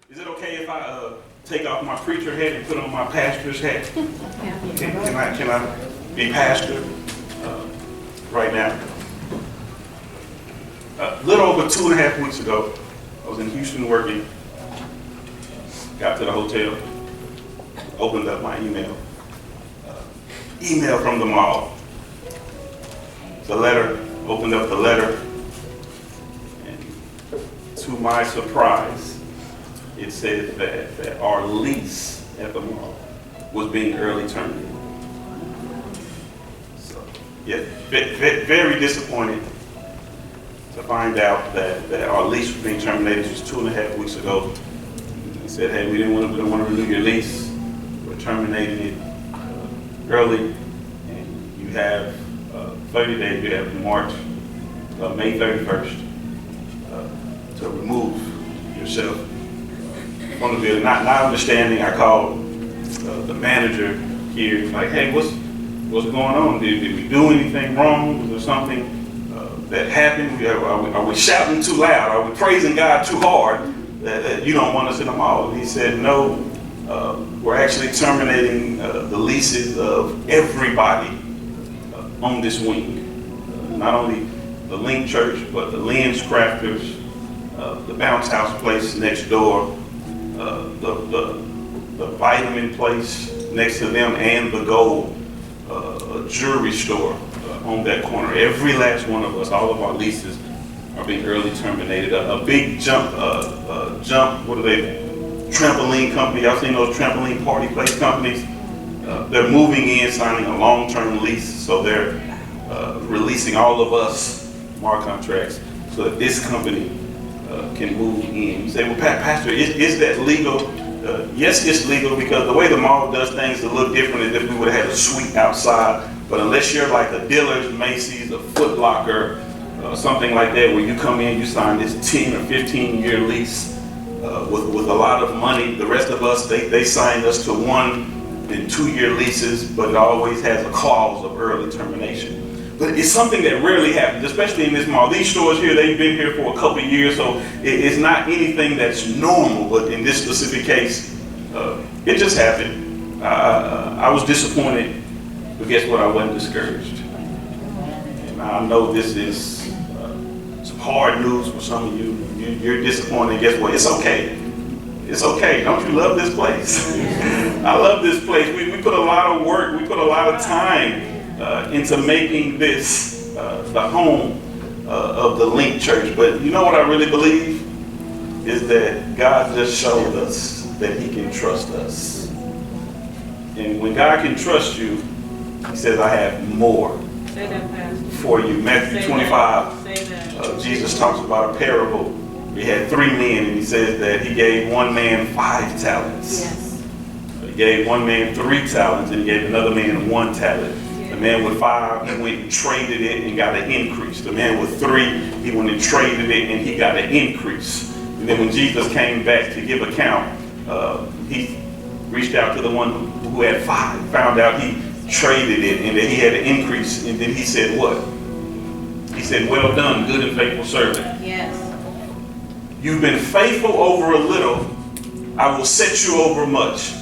Is it okay if I take off my preacher hat and put on my pastor's hat? Can I be pastor right now? A little over 2.5 weeks ago, I was in Houston working. Got to the hotel, opened up my email. Email from the mall. The letter, opened up the letter, and to my surprise, it said that our lease at the mall was being early terminated. So, yeah, very disappointed to find out that our lease was being terminated just 2.5 weeks ago. He said, hey, we don't want to renew your lease. We're terminating it early, and you have 30 days. You have May 31st to remove yourself from the building. Not understanding, I called the manager here, like, hey, what's going on? Did we do anything wrong? Was there something that happened? Are we shouting too loud? Are we praising God too hard that you don't want us in the mall? And he said, no, we're actually terminating the leases of everybody on this wing. Not only the Link Church, but the Lynn's Crafters, the Bounce House place next door, the vitamin place next to them, and the Gold jewelry store on that corner. Every last one of us, all of our leases are being early terminated. A big jump, what are they? Trampoline company. Y'all seen those trampoline party place companies? They're moving in, signing a long-term lease, so they're releasing all of us from our contracts so that this company can move in. You say, well, Pastor, is that legal? Yes, it's legal, because the way the mall does things is a little different than if we would have had a suite outside. But unless you're like a Dillard's, Macy's, a Foot Locker, something like that, where you come in, you sign this 10 or 15-year lease with a lot of money. The rest of us, they signed us to 1 and 2-year leases, but it always has a clause of early termination. But it's something that rarely happens, especially in this mall. These stores here, they've been here for a couple of years, so it's not anything that's normal. But in this specific case, it just happened. I was disappointed, but guess what? I wasn't discouraged. And I know this is some hard news for some of you. You're disappointed. Guess what? It's okay. It's okay. Don't you love this place? I love this place. We put a lot of work. We put a lot of time into making this the home of the Link Church. But you know what I really believe is that God just showed us that He can trust us. And when God can trust you, He says, I have more for you. Matthew 25, Jesus talks about a parable. He had 3 men, and He says that He gave one man 5 talents. Yes. He gave one man 3 talents, and He gave another man 1 talent. The man with 5, he went and traded it and got an increase. The man with 3, he went and traded it and he got an increase. And then when Jesus came back to give account, He reached out to the one who had 5, found out he traded it and that he had an increase. And then He said what? He said, well done, good and faithful servant. Yes. You've been faithful over a little, I will set you over much.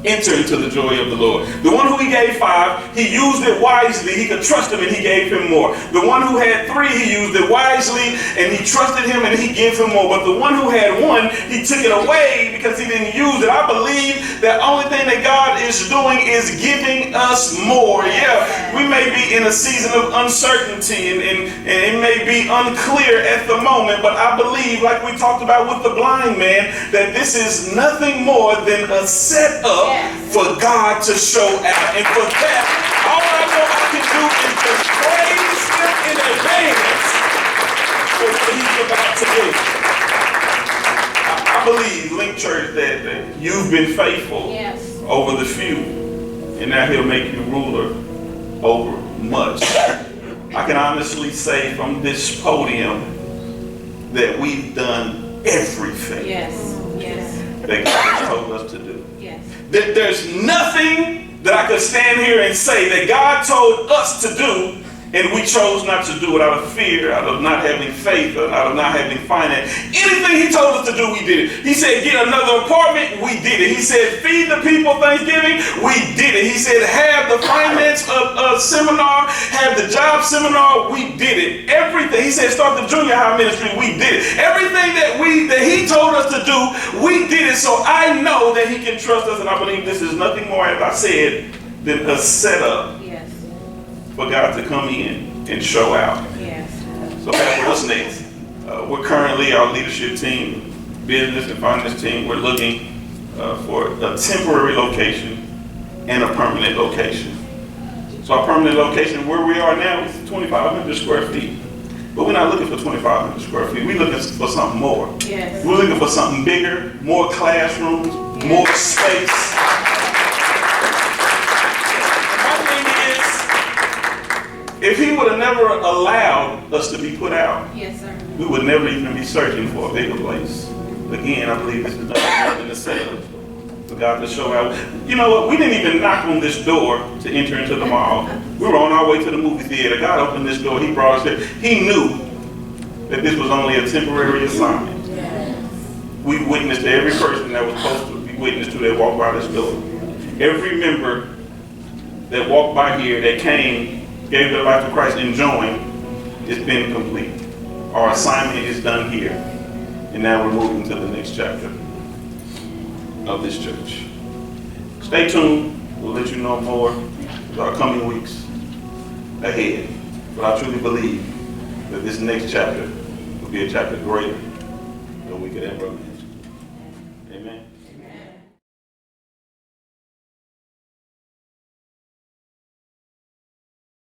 Enter into the joy of the Lord. The one who He gave 5, he used it wisely. He could trust Him and He gave him more. The one who had 3, he used it wisely and he trusted Him and He gave him more. But the one who had 1, he took it away because he didn't use it. I believe that only thing that God is doing is giving us more. Yeah, we may be in a season of uncertainty and it may be unclear at the moment, but I believe, like we talked about with the blind man, that this is nothing more than a setup for God to show out. And for that, all I know I can do is just praise Him in advance for what He's about to do. I believe, Link Church, that you've been faithful over the few, and now He'll make you ruler over much. I can honestly say from this podium that we've done everything that God has told us to do. There's nothing that I could stand here and say that God told us to do And we chose not to do it out of fear, out of not having faith, or out of not having finance. Anything he told us to do, we did it. He said, get another apartment, we did it. He said, feed the people Thanksgiving, we did it. He said, have the finance seminar, have the job seminar, we did it. Everything. He said, start the junior high ministry, we did it. Everything that he told us to do, we did it. So I know that he can trust us, and I believe this is nothing more, as I said, than a setup for God to come in and show out. Yes. So Pastor, what's next? We're currently, our leadership team, business and finance team, we're looking for a temporary location and a permanent location. So our permanent location, where we are now, is 2,500 square feet. But we're not looking for 2,500 square feet. We're looking for something more. Yes. We're looking for something bigger, more classrooms, more space. If he would have never allowed us to be put out, Yes, sir. we would never even be searching for a bigger place. Again, I believe this is nothing to say for God to show out. You know what? We didn't even knock on this door to enter into the mall. We were on our way to the movie theater. God opened this door. He brought us there. He knew that this was only a temporary assignment. Yes. We witnessed to every person that was supposed to be witnessed to that walked by this door. Every member that walked by here, that came, gave their life to Christ and joined, it's been complete. Our assignment is done here. And now we're moving to the next chapter of this church. Stay tuned. We'll let you know more in our coming weeks ahead. But I truly believe that this next chapter will be a chapter greater than we could ever imagine. Amen.